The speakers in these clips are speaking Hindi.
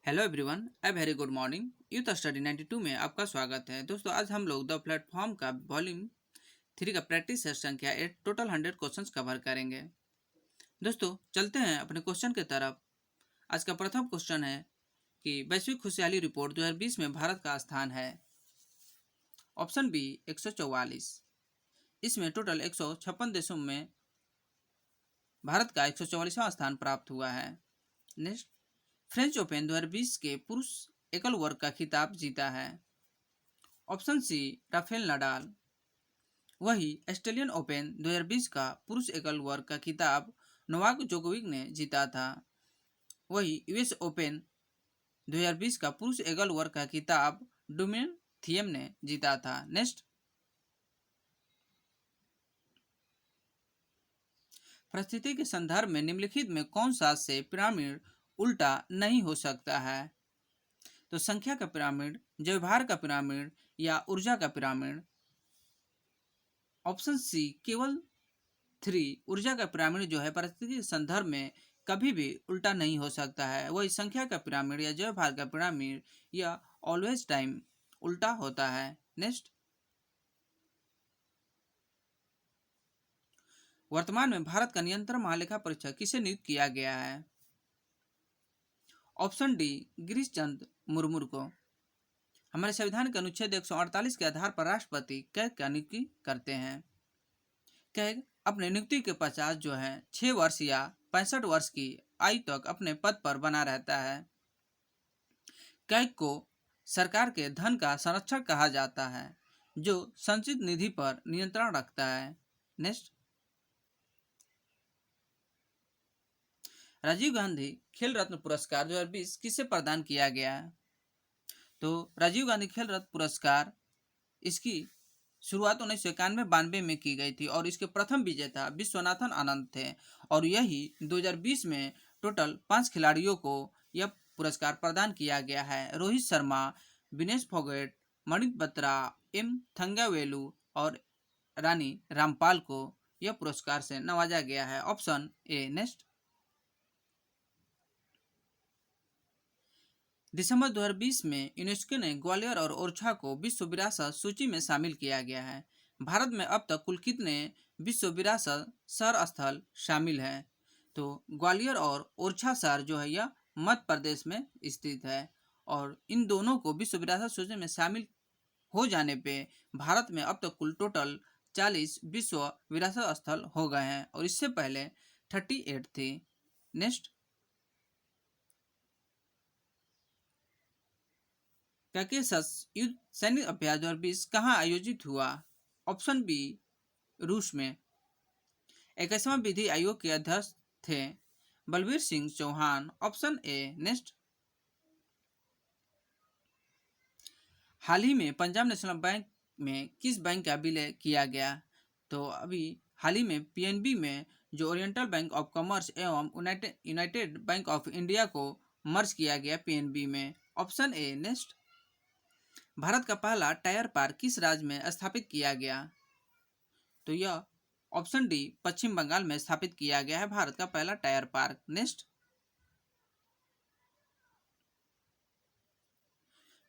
Hello everyone, a very good morning. Youth study 92 में आपका स्वागत है। दोस्तों, आज हम लोग द प्लेटफॉर्म का वॉल्यूम 3 का प्रैक्टिस सेट संख्या 8 टोटल 100 क्वेश्चंस कवर करेंगे। दोस्तों, चलते हैं अपने क्वेश्चन की तरफ। आज का प्रथम क्वेश्चन है कि वैश्विक खुशहाली रिपोर्ट 2020 में भारत का स्थान है। Option B 144। इसमें टोटल 156 देशों में भारत का 144वां स्थान प्राप्त हुआ है। नेक्स्ट, फ्रेंच ओपन 2020 के पुरुष एकल वर्ग का खिताब जीता है। Option C Rafael Nadal. वही ऑस्ट्रेलियन ओपन 2020 का पुरुष एकल वर्ग का खिताब नोवाक जोकोविक ने जीता था। वही यूएस ओपन 2020 का पुरुष एकल वर्ग का खिताब डोमिनिक थिएम ने जीता था। नेक्स्ट, परिस्थिति के संदर्भ में निम्नलिखित में कौन सा से पिरामिड उल्टा नहीं हो सकता है? तो संख्या का पिरामिड, व्यवहार का पिरामिड या ऊर्जा का पिरामिड। ऑप्शन सी केवल 3 ऊर्जा का पिरामिड जो है परिस्थिति के संदर्भ में कभी भी उल्टा नहीं हो सकता है। वही संख्या का पिरामिड या व्यवहार का पिरामिड या ऑलवेज टाइम उल्टा होता है। नेक्स्ट, वर्तमान में भारत का नियंत्रण महालेखा परीक्षक किसे नियुक्त किया गया है? ऑप्शन डी गिरीश चंद्र मुर्मू को। हमारे संविधान के अनुच्छेद 148 के आधार पर राष्ट्रपति कैग का नियुक्ति करते हैं। कैग अपने नियुक्ति के पश्चात जो है 6 वर्ष या 65 वर्ष की आयु तक अपने पद पर बना रहता है। कैग को सरकार के धन का संरक्षक कहा जाता है, जो संचित निधि पर नियंत्रण रखता है। नेक्स्ट, राजीव गांधी खेल रत्न पुरस्कार 2020 किसे प्रदान किया गया है? तो राजीव गांधी खेल रत्न पुरस्कार इसकी शुरुआत 1991-92 में की गई थी और इसके प्रथम विजेता विश्वनाथन आनंद थे। और यही 2020 में टोटल 5 खिलाड़ियों को यह पुरस्कार प्रदान किया गया है। रोहित शर्मा, विनेश फोगट, मणिक बत्रा, एम थंगावेलु और रानी रामपाल को यह पुरस्कार से नवाजा गया है। Option A. नेक्स्ट, दिसंबर 2020 में यूनेस्को ने ग्वालियर और ओरछा को विश्व विरासत सूची में शामिल किया गया है। भारत में अब तक कुल कितने विश्व विरासत शहर स्थल शामिल हैं? तो ग्वालियर और ओरछा शहर जो है यह मध्य प्रदेश में स्थित है और इन दोनों को विश्व विरासत सूची में शामिल हो जाने पे भारत में अब तक कुल टोटल 40 विश्व विरासत स्थल हो गए हैं और इससे पहले 38 थी। नेक्स्ट, कैकेसस युद्ध सैनिक अभ्यास 2020 कहाँ आयोजित हुआ? ऑप्शन बी रूस में। 21वां विधि आयोग के अध्यक्ष थे Balbir Singh Chauhan. Option A. Next, हाल ही में पंजाब नेशनल बैंक में किस बैंक का विलय किया गया? तो अभी हाल ही में पीएनबी में जो ओरिएंटल बैंक ऑफ कॉमर्स एवं यूनाइटेड बैंक ऑफ इंडिया को मर्ज किया गया पीएनबी में। Option A. नेक्स्ट, भारत का पहला टायर पार्क किस राज्य में स्थापित किया गया? तो यह ऑप्शन डी पश्चिम बंगाल में स्थापित किया गया है भारत का पहला टायर पार्क। नेक्स्ट,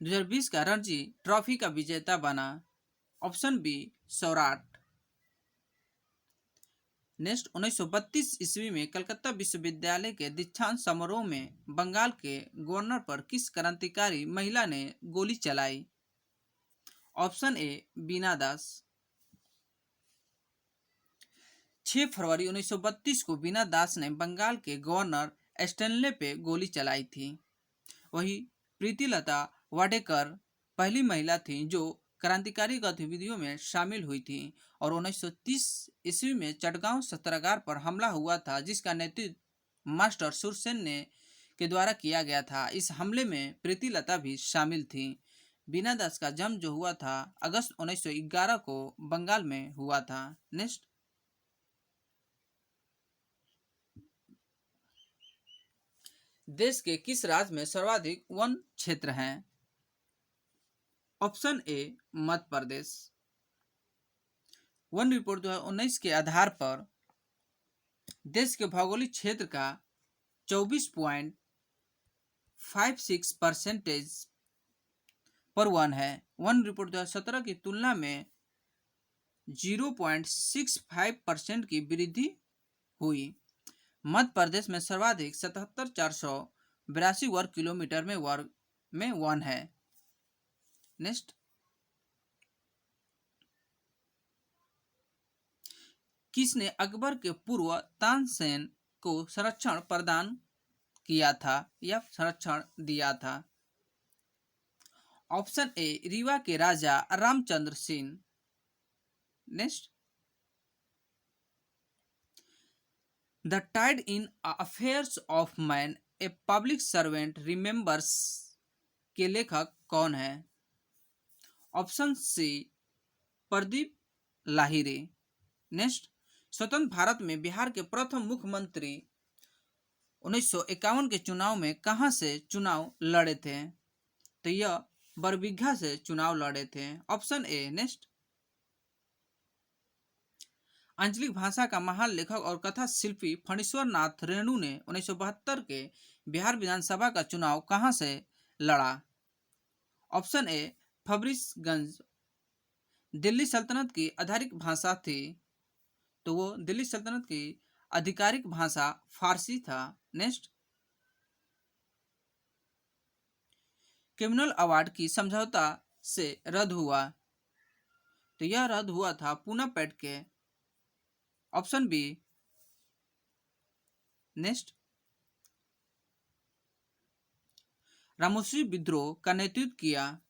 2020 का रणजी ट्रॉफी का विजेता बना। Option B Saurat. नेक्स्ट, 1932 ईस्वी में कलकत्ता विश्वविद्यालय के दीक्षांत समारोह में बंगाल के गवर्नर पर किस क्रांतिकारी महिला ने गोली चलाई? ऑप्शन ए बीना दास। 6 फरवरी 1932 को बीना दास ने बंगाल के गवर्नर स्टेनले पे गोली चलाई थी। वही प्रीतिलता वाडेकर पहली महिला थी जो क्रांतिकारी गतिविधियों में शामिल हुई थी और 1930 ईस्वी में चटगांव सत्याग्रह पर हमला हुआ था, जिसका नेतृत्व मास्टर सुरसेन ने के द्वारा किया गया था। इस हमले में प्रीतिलता भी शामिल थी। बीना दास का जन्म जो हुआ था अगस्त 1911 को बंगाल में हुआ था। नेक्स्ट, देश के किस राज्य में सर्वाधिक वन क्षेत्र हैं? Option A Madhya Pradesh. One report 2019 के आधार पर देश के भौगोलिक क्षेत्र का 24.5 0.56% पर वन है। वन रिपोर्ट 2017 की तुलना में 0.65% की वृद्धि हुई। मध्य प्रदेश में सर्वाधिक 77,482 वर्ग किलोमीटर में वन है। नेक्स्ट, किसने अकबर के पूर्व तानसेन को संरक्षण प्रदान किया था या संरक्षण दिया था? ऑप्शन ए रीवा के राजा Ramchandra Singh. Next, the tide in affairs of man a public servant remembers के लेखक कौन है? Option C Pradeep Lahiri. Next, स्वतंत्र भारत में बिहार के प्रथम मुख्यमंत्री 1951 के चुनाव में कहां से चुनाव लड़े थे? तो यह बरबीघा से चुनाव लड़े थे। Option A. नेक्स्ट, आंचलिक भाषा का महान लेखक और कथा शिल्पी फणीश्वर नाथ रेणु ने 1972 के बिहार विधानसभा का चुनाव कहां से लड़ा? Option A फबरिशगंज। दिल्ली सल्तनत की आधिकारिक भाषा थी, तो वो दिल्ली सल्तनत की आधिकारिक भाषा फारसी था। नेक्स्ट, क्रिमिनल अवार्ड की समझौता से रद्द हुआ, तो यह रद्द हुआ था पूना पैट के। Option B. नेक्स्ट, रामोशी विद्रोह का नेतृत्व किया,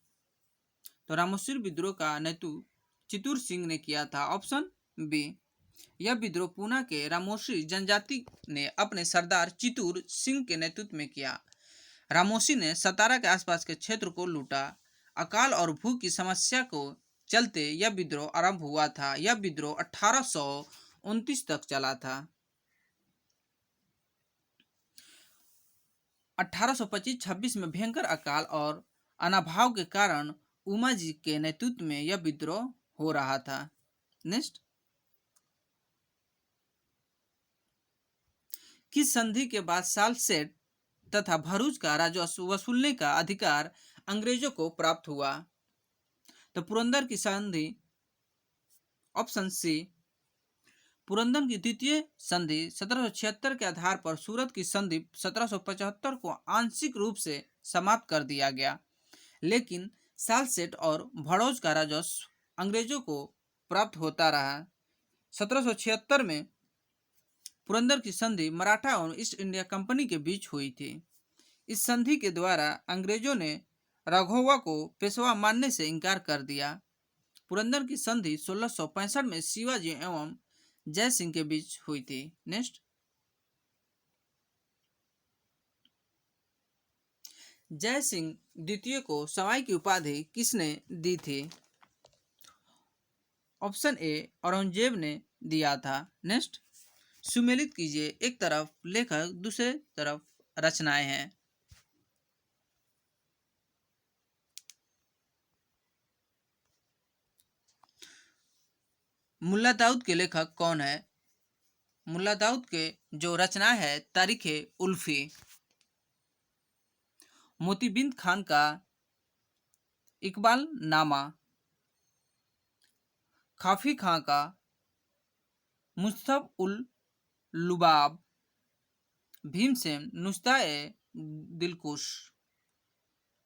तो रामोशी विद्रोह का नेतृत्व चित्तूर सिंह ने किया था। Option B. यह विद्रोह पूना के रामोशी जनजाति ने अपने सरदार चित्तूर सिंह के नेतृत्व में किया। रामोशी ने सतारा के आसपास के क्षेत्र को लूटा। अकाल और भूख की समस्या को चलते यह विद्रोह आरंभ हुआ था। यह विद्रोह 1829 तक चला था। 1825-26 में भयंकर अकाल और अनाभाव के कारण उमा जी के नेतृत्व में यह विद्रोह हो रहा था। नेक्स्ट, किस संधि के बाद सालसेट तथा भरूच का राजस्व वसूलने का अधिकार अंग्रेजों को प्राप्त हुआ? तो पुरंदर की संधि। Option C. पुरंदर की द्वितीय संधि 1776 के आधार पर सूरत की संधि 1775 को आंशिक रूप से समाप्त कर दिया गया, लेकिन सालसेट और भड़ोच का राजस्व अंग्रेजों को प्राप्त होता रहा। 1776 में पुरंदर की संधि मराठा और ईस्ट इंडिया कंपनी के बीच हुई थी। इस संधि के द्वारा अंग्रेजों ने राघोवा को पेशवा मानने से इनकार कर दिया। पुरंदर की संधि 1665 में शिवाजी एवं जय सिंह के बीच हुई थी। नेक्स्ट, जय सिंह द्वितीय को सवाई की उपाधि किसने दी थी? ऑप्शन ए औरंगजेब ने दिया था। नेक्स्ट, सुमेलित कीजिए, एक तरफ लेखक दूसरे तरफ रचनाएं हैं। मुल्ला दाऊद के लेखक कौन है? मुल्ला दाऊद के जो रचना है तारीखे उल्फी, मोतीबिंद खान का इकबाल नामा, खाफी खां का मुस्तफ उल लुबाब, भीमसेन नुस्ता-ए दिलकुश।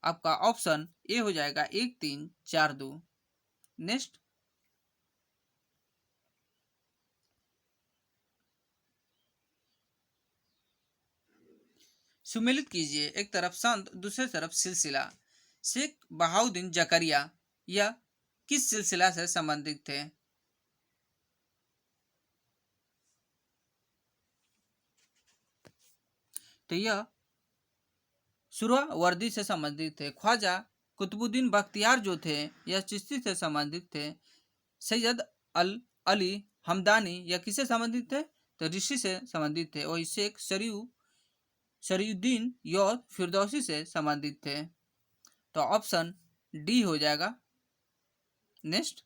आपका ऑप्शन ए हो जाएगा 1, 3, 4, 2। नेक्स्ट, सुमेलित कीजिए, एक तरफ संत दूसरे तरफ सिलसिला। शेख बहाउद्दीन जकरिया यह किस सिलसिला से संबंधित थे? तो यह सुहरावर्दी से संबंधित थे। ख्वाजा कुतुबुद्दीन बख्तियार जो थे यह चिश्ती से संबंधित थे। सैयद अली हमदानी यह किससे संबंधित थे? तो ऋषि से संबंधित थे। और शेख शरीउद्दीन यौध फिरदौसी से संबंधित थे। तो ऑप्शन डी हो जाएगा। नेक्स्ट,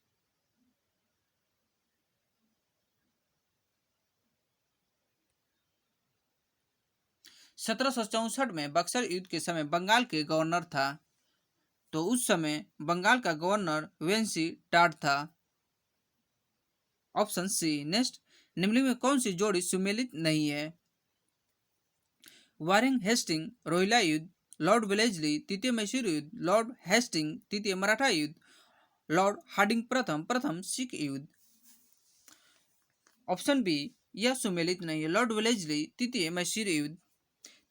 1764 में बक्सर युद्ध के समय बंगाल के गवर्नर था। तो उस समय बंगाल का गवर्नर वेंसी टाट था। Option C. नेक्स्ट, निम्नलिखित में कौन सी जोड़ी सुमेलित नहीं है? वारेन हेस्टिंग रोहिला युद्ध, लॉर्ड वेलेस्ली तृतीय मैसूर युद्ध, लॉर्ड हेस्टिंग तृतीय मराठा युद्ध, लॉर्ड हार्डिंग प्रथम प्रथम सिख युद्ध। ऑप्शन बी, यह सुमेलित नहीं है। लॉर्ड वेलेस्ली तृतीय मैसूर युद्ध।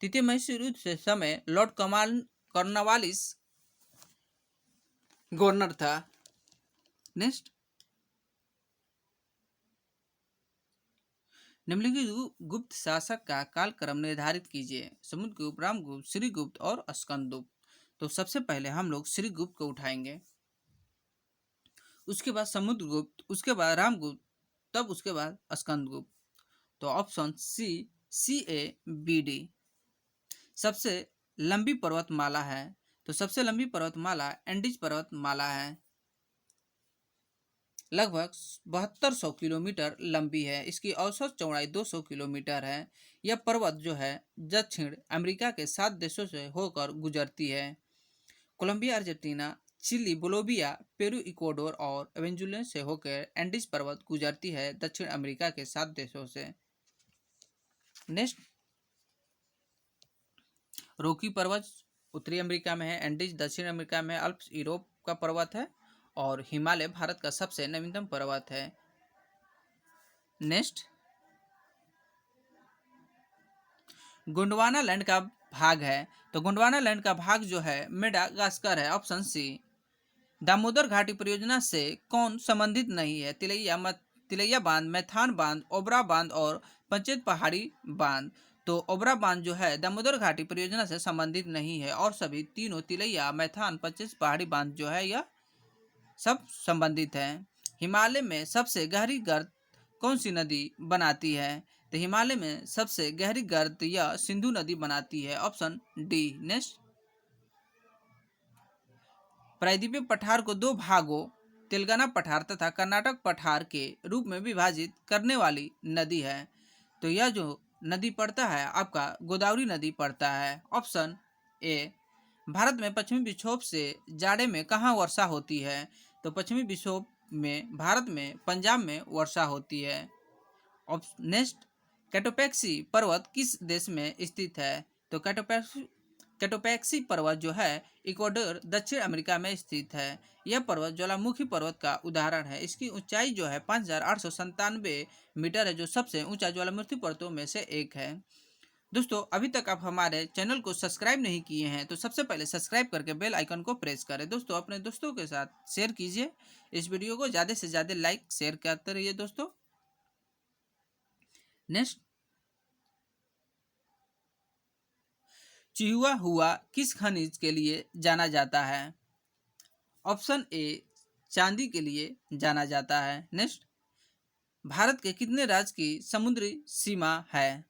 तृतीय मैसूर युद्ध से समय लॉर्ड कॉर्नवालिस गवर्नर था। नेक्स्ट, निम्नलिखित गुप्त शासक का कालक्रम निर्धारित कीजिए। समुद्रगुप्त, रामगुप्त, श्रीगुप्त और स्कंदगुप्त। तो सबसे पहले हम लोग श्रीगुप्त को उठाएंगे, उसके बाद समुद्रगुप्त, उसके बाद रामगुप्त, तब उसके बाद स्कंदगुप्त। तो ऑप्शन सी, CABD। सबसे लंबी पर्वतमाला है, तो सबसे लंबी पर्वतमाला एंडीज पर्वतमाला है, लगभग 7200 किलोमीटर लंबी है। इसकी औसत चौड़ाई 200 किलोमीटर है। यह पर्वत जो है दक्षिण अमेरिका के 7 देशों से होकर गुजरती है। Colombia, Argentina, Chile, Bolivia, Peru, Ecuador और वेनेजुएला से होकर एंडीज पर्वत गुजरती है दक्षिण अमेरिका के 7 देशों से। नेक्स्ट, रॉकी पर्वत उत्तरी अमेरिका में है, एंडीज दक्षिण अमेरिका में है, अल्प्स यूरोप का पर्वत है और हिमालय भारत का सबसे नवीनतम पर्वत है। नेक्स्ट, गोंडवाना लैंड का भाग है, तो गोंडवाना लैंड का भाग जो है मेडागास्कर है। ऑप्शन सी। दामोदर घाटी परियोजना से कौन संबंधित नहीं है? तिलैया बांध, मैथान बांध, ओबरा बांध और पंचेत पहाड़ी बांध। तो ओबरा बांध जो है दामोदर घाटी परियोजना से संबंधित नहीं है और सभी तीनों तिलैया, मैथान, पंचेत पहाड़ी बांध जो है यह सब संबंधित हैं। हिमालय में सबसे गहरी गर्त कौन सी नदी बनाती है? तो हिमालय में सबसे गहरी गर्त यह सिंधु नदी बनाती है। Option D. नेक्स्ट, प्रायद्वीपीय पठार को दो भागों तेलंगाना पठार तथा कर्नाटक पठार के रूप में विभाजित करने वाली नदी है। तो यह जो नदी पड़ता है आपका गोदावरी नदी पड़ता है। Option A. भारत में पश्चिमी विक्षोभ से जाड़े में कहाँ वर्षा होती है? तो पश्चिमी विक्षोभ में भारत में पंजाब में वर्षा होती है। नेक्स्ट, कैटोपैक्सी पर्वत किस देश में स्थित है? तो कैटोपैक्सी पर्वत जो है इक्वाडोर दक्षिण अमेरिका में स्थित है। यह पर्वत ज्वालामुखी पर्वत का उदाहरण है। इसकी ऊंचाई जो है 5897 मीटर है, जो सबसे ऊंचा ज्वालामुखी पर्वतों में से एक है। दोस्तों, अभी तक आप हमारे चैनल को सब्सक्राइब नहीं किए हैं तो सबसे पहले सब्सक्राइब करके बेल आइकन को प्रेस करें। दोस्तों, अपने दोस्तों के साथ शेयर कीजिए। इस वीडियो को ज़्यादा से ज़्यादा लाइक शेयर करते रहिए दोस्तों। नेक्स्ट, चिहुआ हुआ किस खनिज के लिए जाना जाता है? ऑप्शन ए, चांदी के लिए जाना जाता है। नेक्स्ट, भारत के कितने राज्य की समुद्री सीमा है?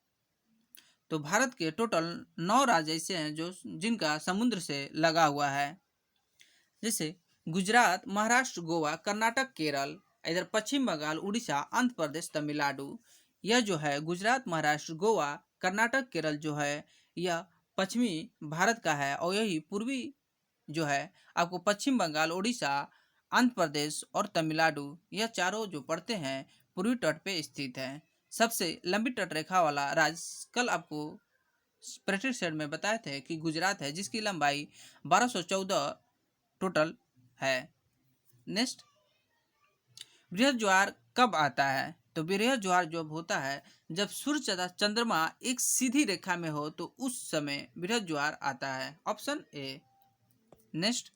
तो भारत के टोटल 9 राज्य ऐसे हैं जो जिनका समुद्र से लगा हुआ है, जैसे गुजरात, महाराष्ट्र, गोवा, कर्नाटक, केरल, इधर पश्चिम बंगाल, उड़ीसा, आंध्र प्रदेश, तमिलनाडु। यह जो है गुजरात, महाराष्ट्र, गोवा, कर्नाटक, केरल जो है यह पश्चिमी भारत का है और यही पूर्वी जो है आपको पश्चिम बंगाल, उड़ीसा, आंध्र प्रदेश और तमिलनाडु, यह चारों जो पड़ते हैं पूर्वी तट पे स्थित है। सबसे लंबी तट रेखा वाला राज्य कल आपको प्रैक्टिस सेट में बताए थे कि गुजरात है, जिसकी लंबाई 1214 टोटल है। नेक्स्ट, बृहद ज्वार कब आता है? तो बृहद ज्वार जब होता है जब सूर्य तथा चंद्रमा एक सीधी रेखा में हो तो उस समय बृहद ज्वार आता है। Option A. नेक्स्ट,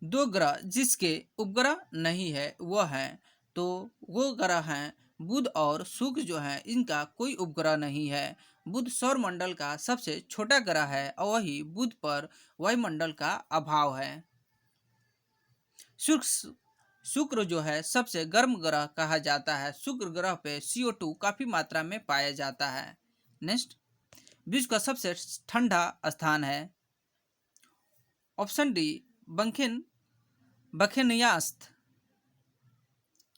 दो ग्रह जिसके उपग्रह नहीं है वह है, तो वो ग्रह हैं बुध और शुक्र जो है इनका कोई उपग्रह नहीं है। बुध सौर मंडल का सबसे छोटा ग्रह है और वही बुध पर वायुमंडल का अभाव है। शुक्र जो है सबसे गर्म ग्रह कहा जाता है। शुक्र ग्रह पे CO2 काफी मात्रा में पाया जाता है। नेक्स्ट, विश्व का सबसे ठंडा स्थान है। ऑप्शन डी, बखेनियास्त।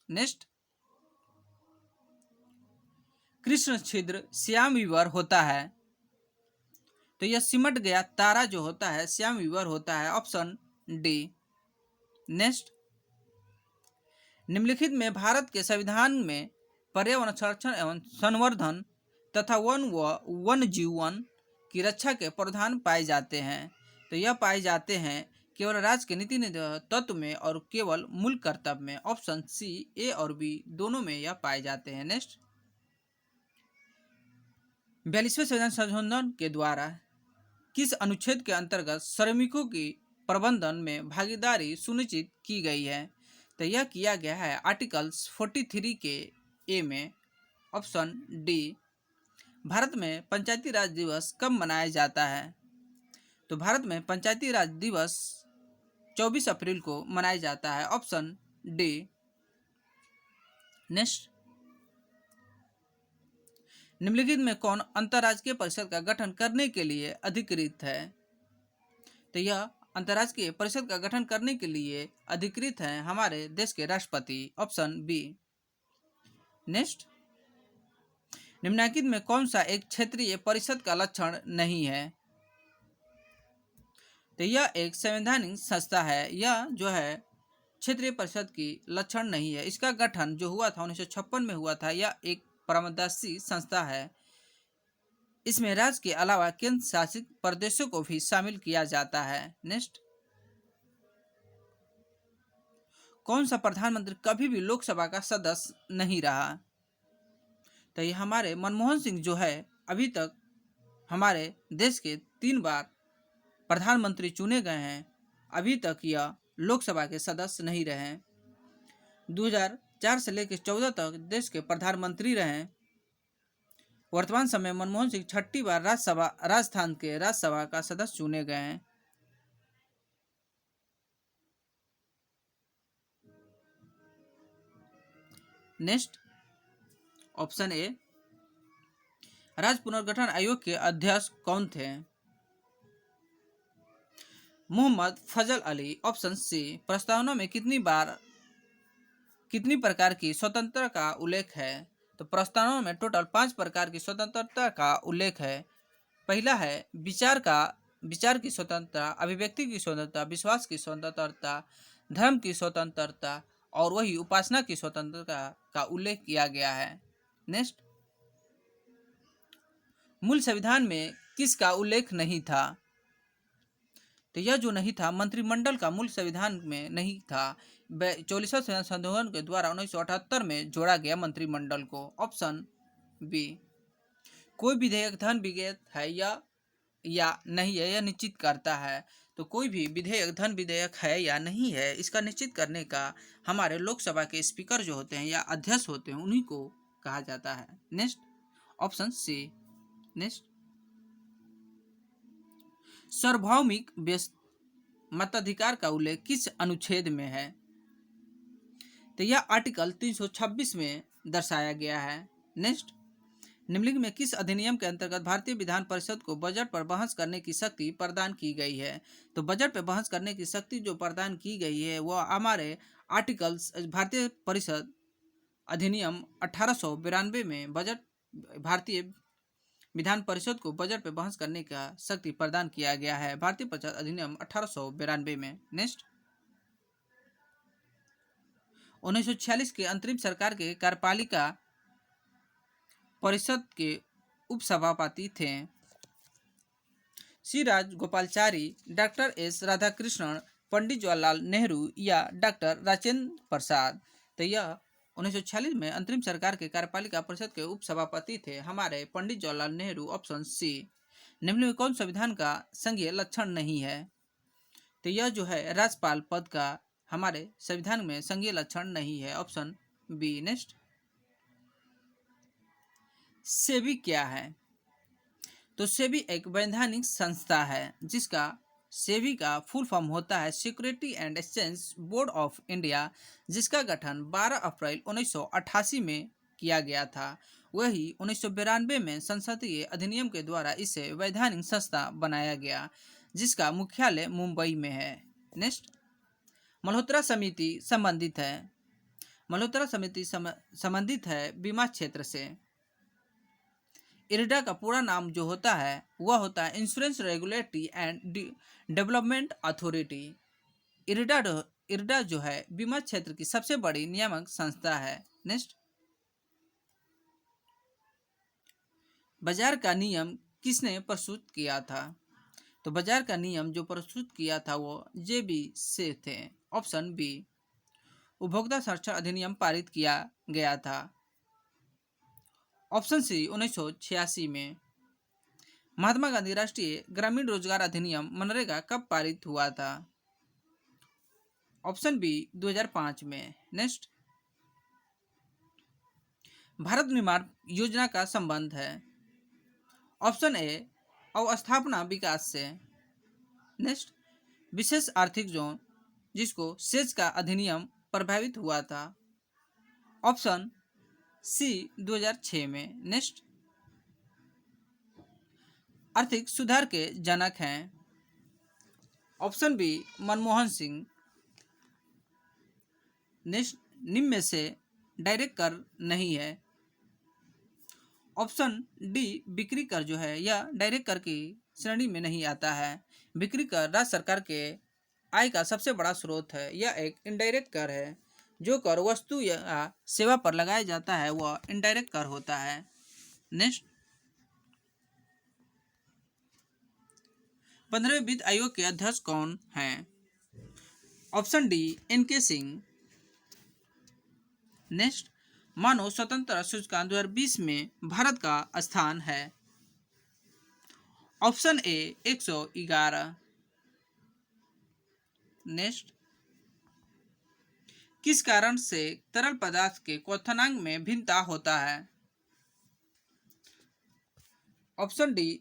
नेक्स्ट, कृष्ण छिद्र श्याम विवर होता है? तो यह सिमट गया तारा जो होता है श्याम विवर होता है, ऑप्शन डी। नेक्स्ट, निम्नलिखित में भारत के संविधान में पर्यावरण संरक्षण एवं संवर्धन तथा वन जीवन की रक्षा के प्रावधान पाए जाते हैं। तो यह पाए जाते हैं केवल राज्य के नीति तत्व में और केवल मूल कर्तव्य में, ऑप्शन सी। ए और बी दोनों में यह पाए जाते हैं। नेक्स्ट, 42वें संविधान संशोधन के द्वारा किस अनुच्छेद के अंतर्गत श्रमिकों की प्रबंधन में भागीदारी सुनिश्चित की गई है? तो यह किया गया है आर्टिकल्स 43 के ए में, ऑप्शन डी। भारत में पंचायती राज दिवस कब मनाया जाता है? तो भारत में पंचायती राज दिवस 24 अप्रैल को मनाया जाता है, ऑप्शन डी। नेक्स्ट, निम्नलिखित में कौन अंतर्राष्ट्रीय परिषद का गठन करने के लिए अधिकृत है? तो यह अंतर्राष्ट्रीय परिषद का गठन करने के लिए अधिकृत हैं हमारे देश के राष्ट्रपति, ऑप्शन बी। नेक्स्ट, निम्नलिखित में कौन सा एक क्षेत्रीय परिषद का लक्षण नहीं है? तो यह एक संवैधानिक संस्था है, यह जो है क्षेत्रीय परिषद की लक्षण नहीं है। इसका गठन जो हुआ था 1956 में हुआ था। यह एक परामर्शी संस्था है। इसमें राज्य के अलावा केंद्र शासित प्रदेशों को भी शामिल किया जाता है। नेक्स्ट, कौन सा प्रधानमंत्री कभी भी लोकसभा का सदस्य नहीं रहा? तो ये हमारे मनमोहन सिंह जो है अभी तक हमारे देश के 3 बार प्रधानमंत्री चुने गए हैं, अभी तक यह लोकसभा के सदस्य नहीं रहे। 2004 से लेकर 14 तक देश के प्रधानमंत्री रहे। वर्तमान समय मनमोहन सिंह 6ठी बार राजस्थान के राज्यसभा का सदस्य चुने गए हैं। नेक्स्ट, ऑप्शन ए, राज्य पुनर्गठन आयोग के अध्यक्ष कौन थे? मोहम्मद फजल अली, ऑप्शन सी। प्रस्तावना में कितनी प्रकार की स्वतंत्रता का उल्लेख है? तो प्रस्तावना में टोटल 5 प्रकार की स्वतंत्रता का उल्लेख है। पहला है विचार की स्वतंत्रता, अभिव्यक्ति की स्वतंत्रता, विश्वास की स्वतंत्रता, धर्म की स्वतंत्रता और वही उपासना की स्वतंत्रता का उल्लेख किया गया है। नेक्स्ट, मूल संविधान में किसका उल्लेख नहीं था? तो यह जो नहीं था मंत्रिमंडल का मूल संविधान में नहीं था। 44वें संविधान संशोधन के द्वारा 1978 में जोड़ा गया मंत्रिमंडल को, ऑप्शन बी। कोई विधेयक धन विधेयक है या नहीं है, यह निश्चित करता है। तो कोई भी विधेयक धन विधेयक है या नहीं है, इसका निश्चित करने का हमारे लोकसभा के स्पीकर जो होते हैं या अध्यक्ष होते हैं उन्हीं को कहा जाता है। Next, option C. नेक्स्ट, सार्वभौमिक मताधिकार का उल्लेख किस अनुच्छेद में है? तो यह आर्टिकल 326 में दर्शाया गया है। नेक्स्ट, निम्नलिखित में किस अधिनियम के अंतर्गत भारतीय विधान परिषद को बजट पर बहस करने की शक्ति प्रदान की गई है? तो बजट पर बहस करने की शक्ति जो प्रदान की गई है वह हमारे आर्टिकल्स भारतीय परिषद अधिनियम 1892 में भारतीय विधान परिषद को बजट पर बहस करने का शक्ति प्रदान किया गया है, भारतीय परिषद अधिनियम 1892 में। नेक्स्ट, 1946 के अंतरिम सरकार के कार्यपालिका परिषद के उपसभापति थे श्री राजगोपालाचारी, डॉक्टर एस राधाकृष्णन, पंडित जवाहरलाल नेहरू या डॉक्टर राजेंद्र प्रसाद। तो यह 1946 में अंतरिम सरकार के कार्यपालिका परिषद के उपसभापति थे हमारे पंडित जवाहरलाल नेहरू, ऑप्शन सी। निम्न में कौन संविधान का संघीय लक्षण नहीं है? तो यह जो है राज्यपाल पद का हमारे संविधान में संघीय लक्षण नहीं है, ऑप्शन बी। नेक्स्ट, सेबी क्या है? तो सेबी एक वैधानिक संस्था है जिसका सेबी का फुल फॉर्म होता है security and exchange board of India, जिसका गठन 12 अप्रैल 1988 में किया गया था। वही 1992 में संसदीय अधिनियम के द्वारा इसे वैधानिक संस्था बनाया गया, जिसका मुख्यालय मुंबई में है। नेक्स्ट, मल्होत्रा समिति संबंधित है बीमा क्षेत्र से। इरडा का पूरा नाम जो होता है वह होता है insurance regulatory and development authority. IRDA IRDA जो है बीमा क्षेत्र की सबसे बड़ी नियामक संस्था है। नेक्स्ट, बाजार का नियम किसने प्रस्तुत किया था? तो बाजार का नियम जो प्रस्तुत किया था वो जेबी से थे। ऑप्शन बी, उपभोक्ता संरक्षण अधिनियम पारित किया गया था। ऑप्शन सी, 1986 में। महात्मा गांधी राष्ट्रीय ग्रामीण रोजगार अधिनियम मनरेगा कब पारित हुआ था? ऑप्शन बी, 2005 में। नेक्स्ट, भारत निर्माण योजना का संबंध है। ऑप्शन ए, अवस्थापना विकास से। नेक्स्ट, विशेष आर्थिक जोन जिसको सेज का अधिनियम प्रभावित हुआ था। ऑप्शन सी, 2006 में। नेक्स्ट, आर्थिक सुधार के जनक हैं। Option B, Manmohan Singh. Next, निम्न में से डायरेक्ट कर नहीं है। ऑप्शन डी, बिक्री कर जो है यह डायरेक्ट कर की श्रेणी में नहीं आता है। बिक्री कर राज्य सरकार के आय का सबसे बड़ा स्रोत है। यह एक इनडायरेक्ट कर है। जो कर वस्तु या सेवा पर लगाया जाता है वह इनडायरेक्ट कर होता है। नेक्स्ट, 15वें वित्त आयोग के अध्यक्ष कौन हैं? Option D, N K. Singh. Next, मानव स्वतंत्रता सूचकांक 2020 में भारत का स्थान है। Option A, 111। नेक्स्ट, किस कारण से तरल पदार्थ के क्वथनांक में भिन्नता होता है? ऑप्शन डी,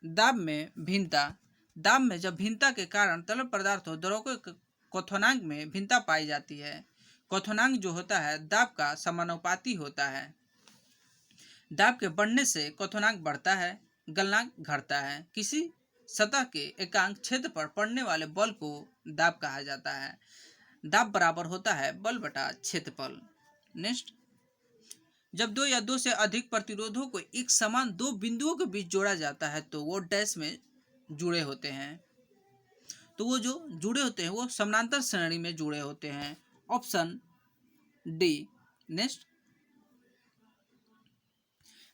दाब में भिन्नता। दाब में जब भिन्नता के कारण तरल पदार्थों द्रव्यों के क्वथनांक में भिन्नता पाई जाती है। क्वथनांक जो होता है दाब का समानुपाती होता है। दाब के बढ़ने से क्वथनांक बढ़ता है, गलनांक घटता है। किसी सतह के एकांक क्षेत्र पर पड़ने वाले बल को दाब कहा जाता है। दाब बराबर होता है बल बटा क्षेत्रफल। नेक्स्ट, जब दो या दो से अधिक प्रतिरोधों को एक समान दो बिंदुओं के बीच जोड़ा जाता है तो वो डैश में जुड़े होते हैं। तो वो जो जुड़े होते हैं वो समानांतर श्रेणी में जुड़े होते हैं। Option D. Next,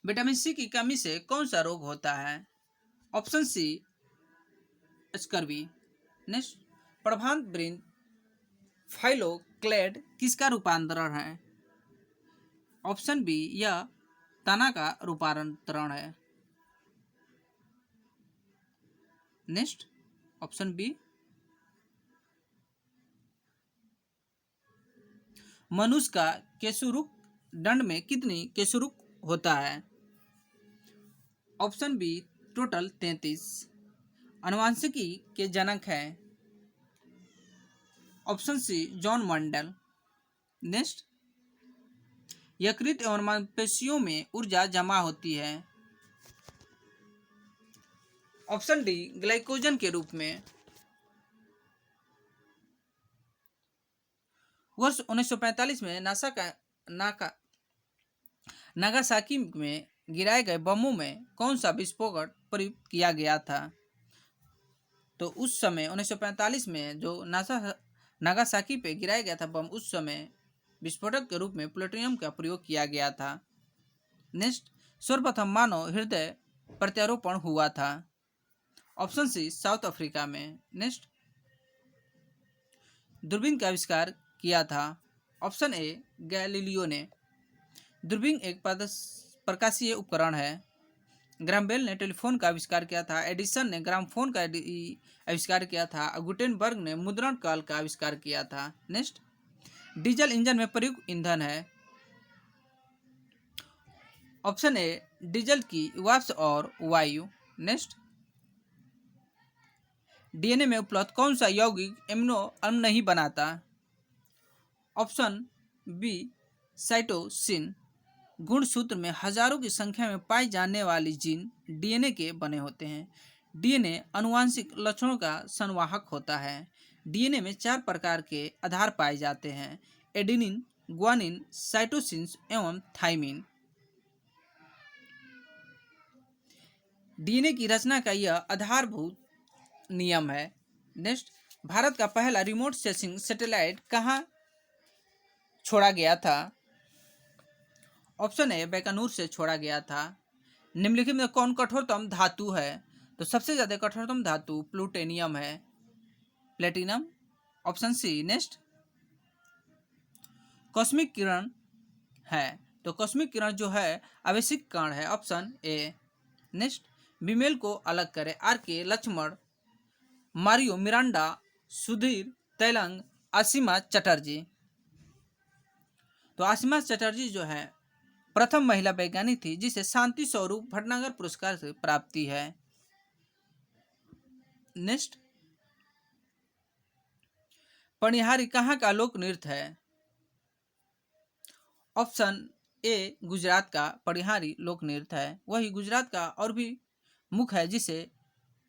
vitamin C की कमी से कौन सा रोग होता है? Option C, scurvy. नेक्स्ट, प्रभांत वृंत फाइलोक्लेड किसका रूपांतरण है? ऑप्शन बी, यह तना का रूपांतरण है। नेक्स्ट, ऑप्शन बी, मनुष्य का केशुरुक दंड में कितनी केशुरुक होता है? Option B, total 33। अनुवांशिकी के जनक हैं। ऑप्शन सी, जॉन मंडल। नेक्स्ट, यकृत एवं मांसपेशियों में ऊर्जा जमा होती है। ऑप्शन डी, ग्लाइकोजन के रूप में। वर्ष 1945 में नागासाकी में गिराए गए बमों में कौन सा विस्फोटक प्रयुक्त किया गया था? तो उस समय 1945 में जो नागासाकी पे गिराया गया था बम, उस समय विस्फोटक के रूप में प्लूटोनियम का प्रयोग किया गया था। नेक्स्ट, सर्वप्रथम मानव हृदय प्रत्यारोपण हुआ था। ऑप्शन सी, साउथ अफ्रीका में। नेक्स्ट, दूरबीन का आविष्कार किया था। ऑप्शन ए, गैलीलियो ने। दूरबीन एक प्रकाशीय उपकरण है। ग्राहम बेल ने टेलीफोन का आविष्कार किया था। एडिसन ने ग्रामोफोन का आविष्कार किया था। गुटेनबर्ग ने मुद्रण कल का आविष्कार किया था। नेक्स्ट, डीजल इंजन में प्रयुक्त ईंधन है। ऑप्शन ए, डीजल की वाष्प और वायु। नेक्स्ट, डीएनए में उपलब्ध कौन सा यौगिक एमिनो अम्ल नहीं बनाता? Option B, cytosine. गुणसूत्र में हजारों की संख्या में पाई जाने वाली जीन डीएनए के बने होते हैं। डीएनए आनुवंशिक लक्षणों का संवाहक होता है। डीएनए में 4 प्रकार के आधार पाए जाते हैं: एडेनिन, ग्वानिन, साइटोसिन एवं थाइमिन। डीएनए की रचना का यह आधारभूत नियम है। नेक्स्ट, भारत का पहला रिमोट सेंसिंग सैटेलाइट कहाँ छोड़ा गया था? ऑप्शन ए बैकानूर से छोड़ा गया था। निम्नलिखित में कौन कठोरतम धातु है? तो सबसे ज्यादा कठोरतम धातु प्लूटोनियम है। Platinum, option C. Next, cosmic किरण है, तो कॉस्मिक किरण जो है आवेशिक कण है। Option A. नेक्स्ट, बीमेल को अलग करें। आर के लक्ष्मण, मारियो मिरांडा, सुधीर तेलंग, आसिमा चटर्जी। तो आसिमा चटर्जी जो है प्रथम महिला वैज्ञानिक थी जिसे शांति स्वरूप भटनागर पुरस्कार से प्राप्ति है। नेक्स्ट, पणिहारी कहाँ का लोक नृत्य है? ऑप्शन ए गुजरात का पणिहारी लोक नृत्य है। वही गुजरात का और भी मुख्य है जिसे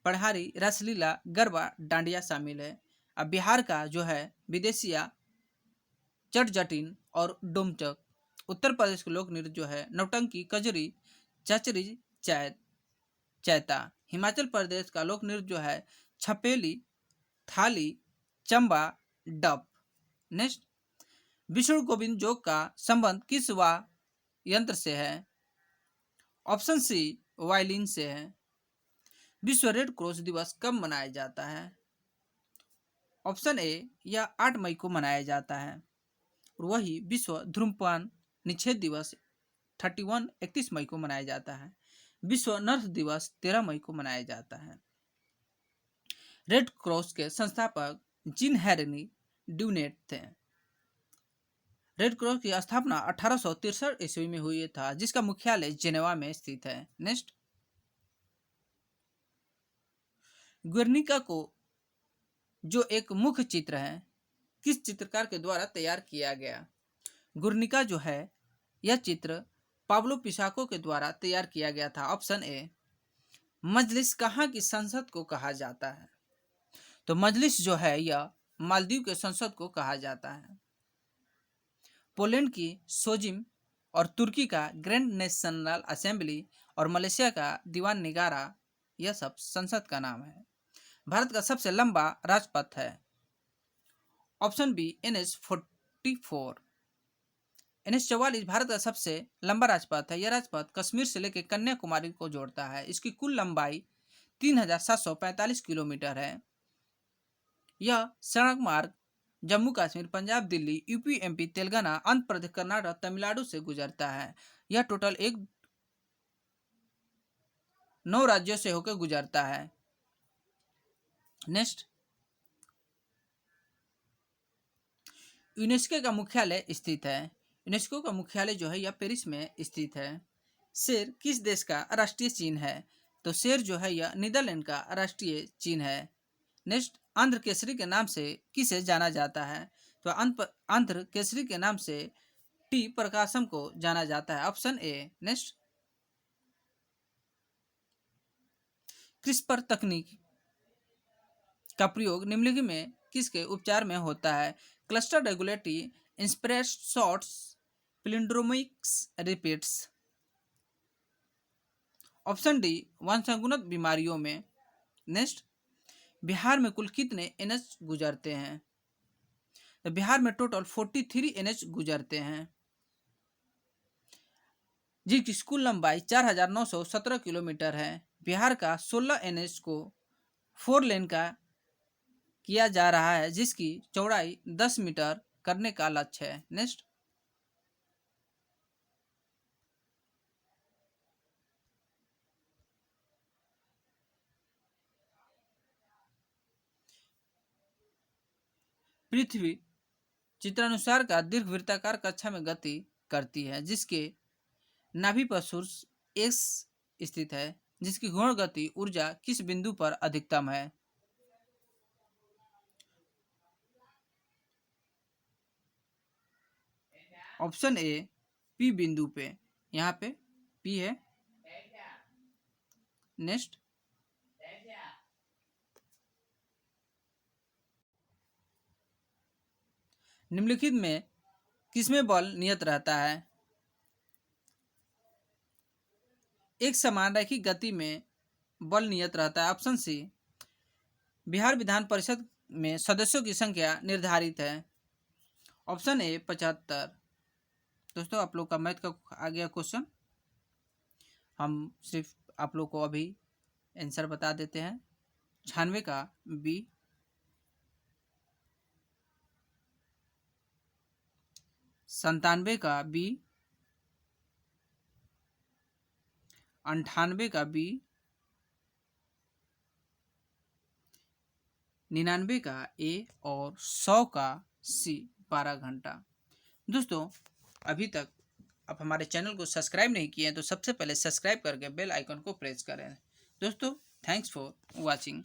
पणिहारी, रासलीला, गरबा, डांडिया शामिल है। अब बिहार का जो है विदेशिया, चटजटिन और डोमचक। उत्तर प्रदेश के लोक नृत्य जो है नौटंकी, कजरी, चचरी, चैता। हिमाचल प्रदेश का लोक नृत्य जो है छपेली, थाली, चंबा, डप। नेक्स्ट, विष्णु गोविंद जोग का संबंध किस वाद्य यंत्र से है? ऑप्शन सी वायलिन से है। विश्व रेड क्रॉस दिवस कब मनाया जाता है? ऑप्शन ए यह 8 मई को मनाया जाता है। और वही विश्व धूम्रपान निषेध दिवस 31 मई को मनाया जाता है। विश्व नर्स दिवस 13 मई को मनाया जाता है। रेड क्रॉस के संस्थापक जीन हेनरी ड्यूनेट थे। रेड क्रॉस की स्थापना 1863 ईस्वी में हुई था जिसका मुख्यालय जेनेवा में स्थित है। नेक्स्ट, गुर्निका को जो एक मुख्य चित्र है किस चित्रकार के द्वारा तैयार किया गया? गुर्निका जो है यह चित्र पाब्लो पिसाको के द्वारा तैयार किया गया था। Option A. मजलिस कहाँ की संसद को कहा जाता है? तो मजलिस जो है यह मालदीव के संसद को कहा जाता है। पोलैंड की सोजिम और तुर्की का ग्रैंड नेशनल असेंबली और मलेशिया का दीवान निगारा, यह सब संसद का नाम है। भारत का सबसे लंबा राजपथ है। Option B NH-44। NH-44 Bharat का सबसे लंबा राजपथ है। यह राजपथ कश्मीर से लेकर कन्याकुमारी को जोड़ता है। इसकी कुल लंबाई 3745 किलोमीटर है। यह सड़क मार्ग जम्मू कश्मीर, पंजाब, दिल्ली, यूपी, एमपी, तेलंगाना, आंध्र प्रदेश, कर्नाटक, तमिलनाडु से गुजरता है। यह टोटल 9 राज्यों से होकर गुजरता है। नेक्स्ट, यूनेस्को का मुख्यालय स्थित है। यूनेस्को का मुख्यालय जो है यह पेरिस में स्थित है। शेर किस देश का राष्ट्रीय चिन्ह है? तो शेर जो है यह नीदरलैंड का राष्ट्रीय चिन्ह है। नेक्स्ट, आंध्र केसरी के नाम से किसे जाना जाता है? तो आंध्र केसरी के नाम से टी प्रकाशम को जाना जाता है। Option A. नेक्स्ट, क्रिस्पर तकनीक का प्रयोग निम्नलिखित में किसके उपचार में होता है? Cluster regulatory interspaced shorts palindromic repeats. Option D वंशानुगत बीमारियों में। नेक्स्ट, बिहार में कुल कितने एनएच गुजरते हैं? तो बिहार में टोटल 43 एनएच गुजरते हैं जिसकी कुल लंबाई 4917 किलोमीटर है। बिहार का 16 एनएच को 4 लेन का किया जा रहा है जिसकी चौड़ाई 10 मीटर करने का लक्ष्य है। नेक्स्ट, पृथ्वी चित्रानुसार का दीर्घवृत्ताकार कक्षा में गति करती है जिसके नाभि पर सूर्य एस स्थित है जिसकी गुण गति ऊर्जा किस बिंदु पर अधिकतम है? ऑप्शन ए पी बिंदु पे, यहाँ पे पी है। नेक्स्ट, निम्नलिखित में किसमें बल नियत रहता है? एक समान रैखिक गति में बल नियत रहता है? ऑप्शन सी, बिहार विधान परिषद में सदस्यों की संख्या निर्धारित है। Option A 75। दोस्तों आप लोग का मैथ का आ गया क्वेश्चन, हम सिर्फ आप लोग को अभी आंसर बता देते हैं। 96 का बी, 97 का बी, 98 का बी, 99 का ए और 100 का सी 12 घंटा। दोस्तों अभी तक आप हमारे चैनल को सब्सक्राइब नहीं किए हैं तो सबसे पहले सब्सक्राइब करके बेल आइकन को प्रेस करें। दोस्तों थैंक्स फॉर वॉचिंग।